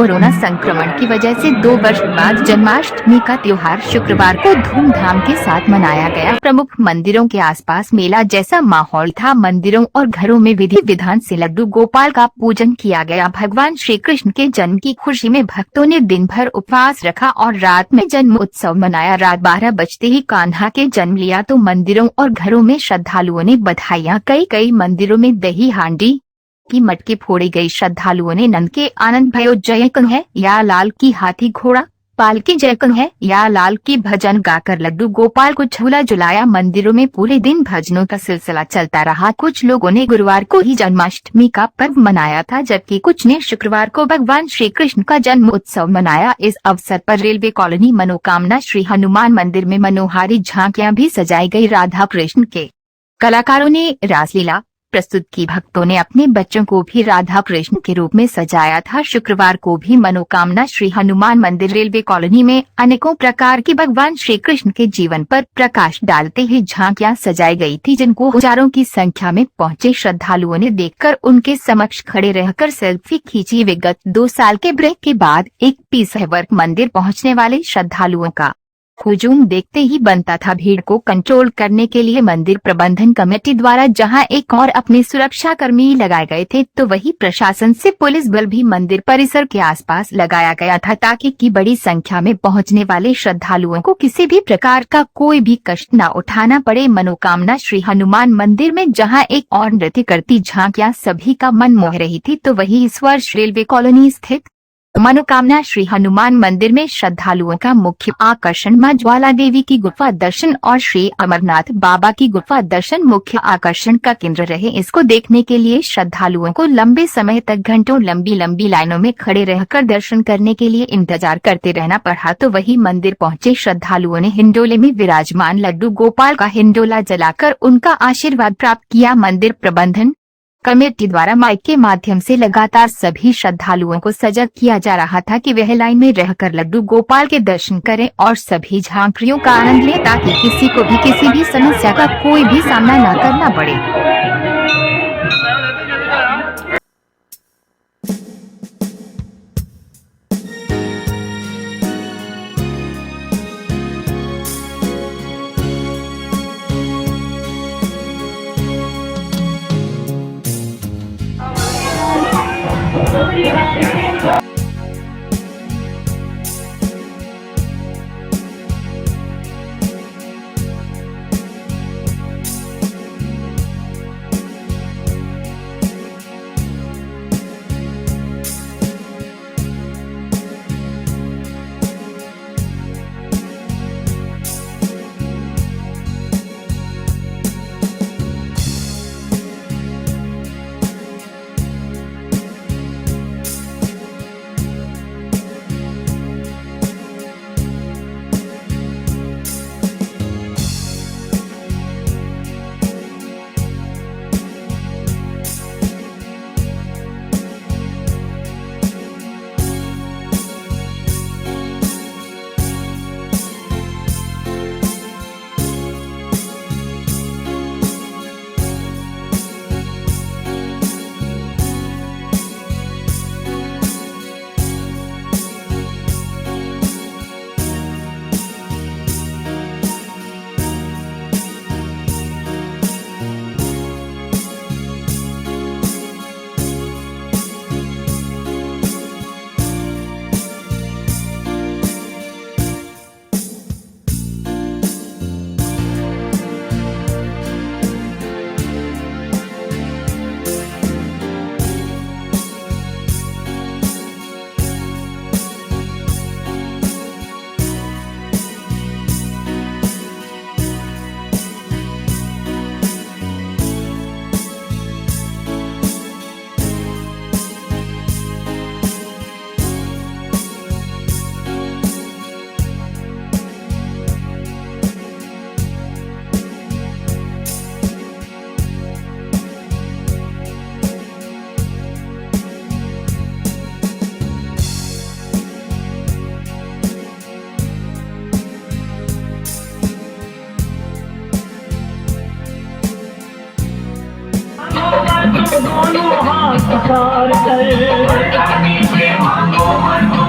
Corona संक्रमण की वजह से 2 वर्ष बाद जन्माष्टमी का त्योहार शुक्रवार को धूमधाम के साथ मनाया गया। प्रमुख मंदिरों के आसपास मेला जैसा माहौल था। मंदिरों और घरों में विधि विधान से लड्डू गोपाल का पूजन किया गया। भगवान श्री कृष्ण के जन्म की खुशी में भक्तों ने दिन भर उपवास रखा और रात में जन्म उत्सव मनाया। रात 12 बजते ही कान्हा के जन्म लिया तो मंदिरों और घरों में श्रद्धालुओं ने बधाइयाँ। कई मंदिरों में दही हांडी की मटकी फोड़ी गई। श्रद्धालुओं ने नंद के आनंद भयो जय कन्हैया या लाल की हाथी घोड़ा पाल की जय कन्हैया या लाल की भजन गाकर लड्डू गोपाल को झूला झुलाया। मंदिरों में पूरे दिन भजनों का सिलसिला चलता रहा। कुछ लोगों ने गुरुवार को ही जन्माष्टमी का पर्व मनाया था, जबकि कुछ ने शुक्रवार को भगवान श्री कृष्ण का जन्म उत्सव मनाया। इस अवसर पर रेलवे कॉलोनी मनोकामना श्री हनुमान मंदिर में मनोहारी झांकियां भी सजाई गई। राधा कृष्ण के कलाकारों ने रासलीला प्रस्तुत की। भक्तों ने अपने बच्चों को भी राधा कृष्ण के रूप में सजाया था। शुक्रवार को भी मनोकामना श्री हनुमान मंदिर रेलवे कॉलोनी में अनेकों प्रकार की भगवान श्री कृष्ण के जीवन पर प्रकाश डालते हुए झांकियां सजाई गई थी, जिनको हजारों की संख्या में पहुंचे श्रद्धालुओं ने देखकर उनके समक्ष खड़े रहकर सेल्फी खींची। विगत 2 साल के ब्रेक के बाद एक पीसवर्क मंदिर पहुँचने वाले श्रद्धालुओं का हुजूम देखते ही बनता था। भीड़ को कंट्रोल करने के लिए मंदिर प्रबंधन कमेटी द्वारा जहां एक और अपने सुरक्षा कर्मी लगाए गए थे, तो वही प्रशासन से पुलिस बल भी मंदिर परिसर के आसपास लगाया गया था, ताकि की बड़ी संख्या में पहुंचने वाले श्रद्धालुओं को किसी भी प्रकार का कोई भी कष्ट न उठाना पड़े। मनोकामना श्री हनुमान मंदिर में जहां एक और नृत्य करती झांकियां सभी का मन मोह रही थी, तो वही इस वर्ष रेलवे कॉलोनी स्थित मनोकामना श्री हनुमान मंदिर में श्रद्धालुओं का मुख्य आकर्षण मां ज्वाला देवी की गुफा दर्शन और श्री अमरनाथ बाबा की गुफा दर्शन मुख्य आकर्षण का केंद्र रहे। इसको देखने के लिए श्रद्धालुओं को लंबे समय तक घंटों लंबी लाइनों में खड़े रहकर दर्शन करने के लिए इंतजार करते रहना पड़ा। तो वही मंदिर पहुंचे श्रद्धालुओं ने हिंडोले में विराजमान लड्डू गोपाल का हिंडोला जलाकर उनका आशीर्वाद प्राप्त किया। मंदिर प्रबंधन कमेटी द्वारा माइक के माध्यम से लगातार सभी श्रद्धालुओं को सजग किया जा रहा था कि वह लाइन में रहकर लड्डू गोपाल के दर्शन करें और सभी झांकियों का आनंद लें, ताकि किसी को भी किसी भी समस्या का कोई भी सामना न करना पड़े। my heart.